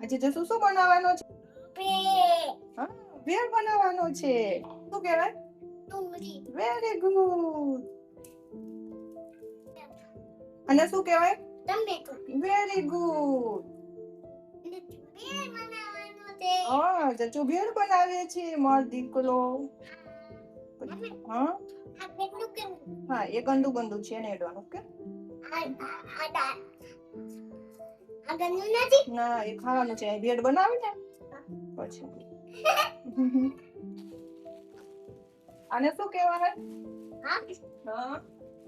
આજે જસુ શું બનાવવાનો છે? હા, ભેળ બનાવવાનો છે. શું કહેવાય? ડુંગળી. Very good. અને શું કહેવાય? ટમેટું. Very good. ભેળ બનાવવાનો છે. હા, જચુ ભેળ બનાવે છે મારો દીકરો. હા આ કેટલું કેવું? હા, એ ગંદુ ગંદુ છે ને એડવાનું કે આ ગંદુ નથી? ના, એ ખાવાનું છે. ભેળ બનાવી ને પછી. આને શું કહેવાય? હા. હા,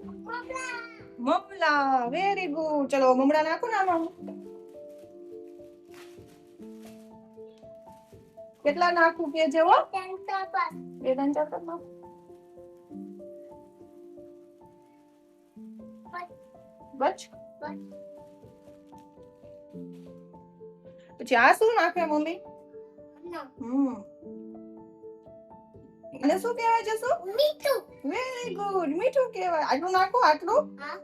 મમરા. મમલા. Very good. ચલો મમરા નાખો ને આમાં. કેટલા નાખું કે જેવો? બે ત્રણ ચાર કપ નાખું. બસ. પછી આ શું નાખે મમ્મી? અને શું કહેવાય જસુ? મીઠું. Very good. મીઠું કહેવાય. આટલું નાખો આટલું. હા.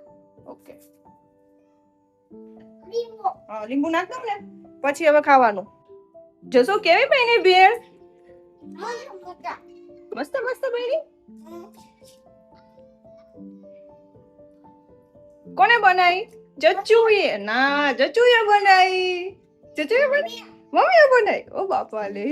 ઓકે. લીંબુ. હા, લીંબુ નાખ દઉં ને પછી હવે ખાવાનું. જસુ કેવી બની ભેળ? મસ્ત મસ્ત બની. કોને બનાવી? જચુએ. ના, જચુએ બનાવી. જચુએ બનાવી. મમ્મીએ બનાવી. ઓ બાપા લે.